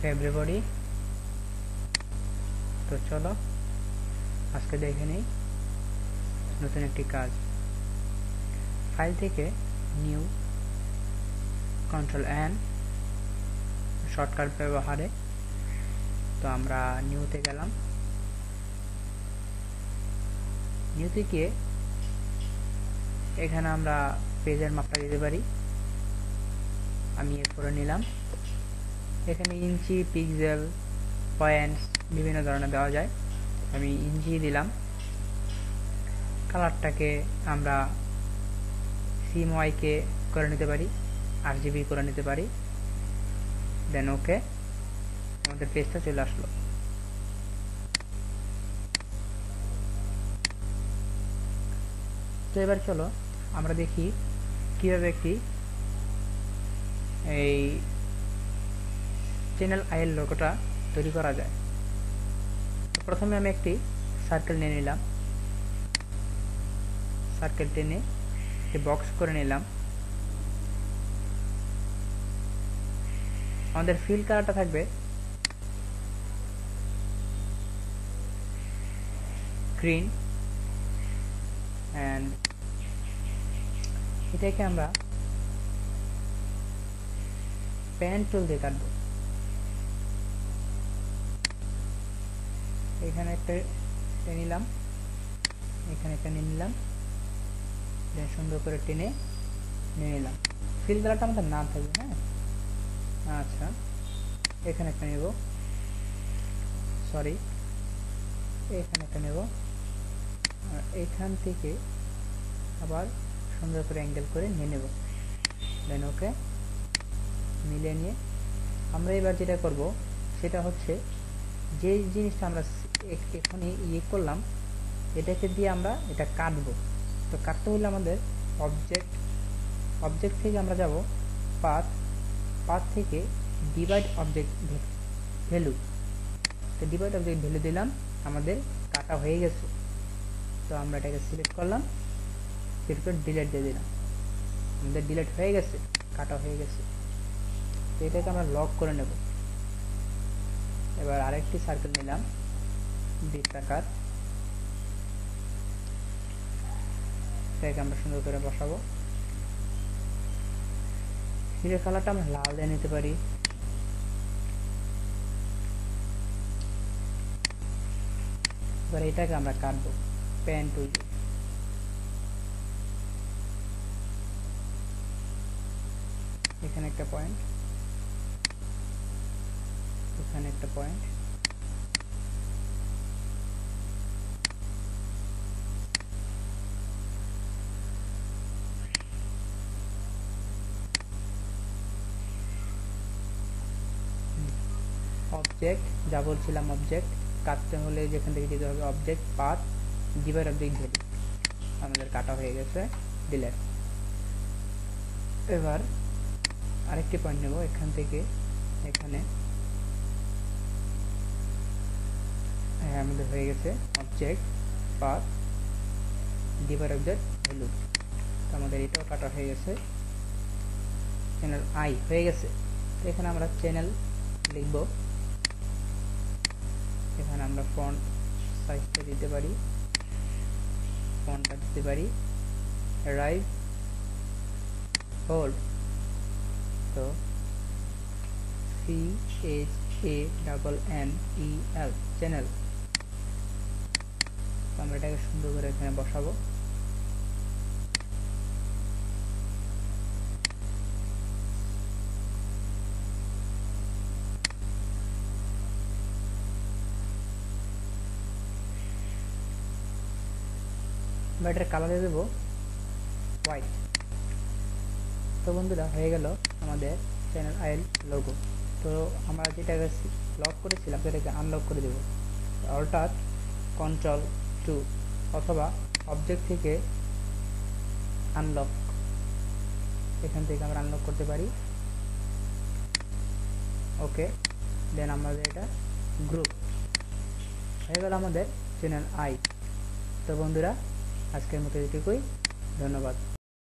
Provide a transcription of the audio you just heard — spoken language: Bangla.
ওকে এভরিবডি, তো চলো আজকে দেখে নিই নতুন একটি কাজ। ফাইল থেকে নিউ, কন্ট্রোল এন শর্টকাট ব্যবহারে। তো আমরা নিউতে গেলাম। নিউতে গিয়ে এখানে আমরা পেজের মাপটা দিতে পারি। আমি এরপরে নিলাম। এখানে ইঞ্চি, পিক্সেল, পয়েন্টস বিভিন্ন ধরনের দেওয়া যায়। আমি ইঞ্চি দিলাম। কালারটাকে আমরা CMYK করে নিতে পারি, RGB করে নিতে পারি। দেন ওকে, আমাদের পেজটা চলে আসলো। তো এবার চলো আমরা দেখি কিভাবে একটি এই চ্যানেল আইএল লোগোটা তৈরি করা যায়। প্রথমে আমি একটি সার্কেল নিয়ে নিলাম। সার্কেল টেনে একটি বক্স করে নিলাম। আমাদের ফিল কালারটা থাকবে গ্রিন, এন্ড এটাকে আমরা পেন টুল দিয়ে কাটবো। এখানে একটা নিলাম, এখানে একটা নিয়ে নিলাম, দেন সুন্দর করে টেনে নিয়ে নিলাম। ফিল কালারটা আমাদের নাম থাকবে। হ্যাঁ, আচ্ছা, এখানে একটা নেব, সরি এখানে একটা নেব, আর এখান থেকে আবার সুন্দর করে অ্যাঙ্গেল করে নিয়ে নেব। দেন ওকে, মিলিয়ে নিয়ে আমরা এবার যেটা করব সেটা হচ্ছে যে জিনিসটা আমরা এখানে করলাম, এটাকে দিয়ে আমরা এটা কাটবো। তো কাটতে হলে আমাদের অবজেক্ট থেকে আমরা যাব পাথ থেকে ডিভাইড অবজেক্ট ভ্যালু। তো ডিভাইড অবজেক্ট ভ্যালু দিলাম, আমাদের কাটা হয়ে গেছে। তো আমরা এটাকে সিলেক্ট করলাম, এরপর ডিলিট দিয়ে দিলাম। আমাদের ডিলিট হয়ে গেছে, কাটা হয়ে গেছে। তো এটাকে আমরা লক করে নেব। এবার আরেকটি সার্কেল নিলাম বৃত্তাকার, এটাকে আমরা সুন্দর করে বসাবো। ফিলের কালারটা আমরা লাল দিয়ে নিতে পারি। এবার এটাকে আমরা কাটবো পেন টুল দিয়ে। এখানে একটা পয়েন্ট, এখানে একটা পয়েন্ট, অবজেক্ট যা বলছিলাম, অবজেক্ট কাটতে হলে যেখান থেকে দিতে হবে object path divide object value. আমাদের কাটা হয়ে গেছে, ডিলিট। এবার আরেকটি পয়েন্ট নেব, এখান থেকে এখানে। হ্যাঁ, আমাদের হয়ে গেছে object path divide object value. আমাদের এটাও কাটা হয়ে গেছে, চ্যানেল আই হয়ে গেছে। তো এখানে আমরা চ্যানেল লিখব। এখানে আমরা ফন্ট সাইজটা দিতে পারি, ফন্টটা দিতে পারি রাইট হোল্ড। তো CHANNEL চ্যানেল। আমরা এটাকে সুন্দর করে এখানে বসাবো। এটার কালার দিয়ে দেবো হোয়াইট। তো বন্ধুরা, হয়ে গেল আমাদের চ্যানেল আইএল লোগো। তো আমরা যেটাকে লক করেছিলাম সেটাকে আনলক করে দেব। অল্টার Ctrl+2 অথবা অবজেক্ট থেকে আনলক, এখান থেকে আমরা আনলক করতে পারি। ওকে, দেন আমাদের এটা গ্রুপ হয়ে গেল আমাদের চ্যানেল আই। তো বন্ধুরা, আজকের মতো এটুকুই। ধন্যবাদ।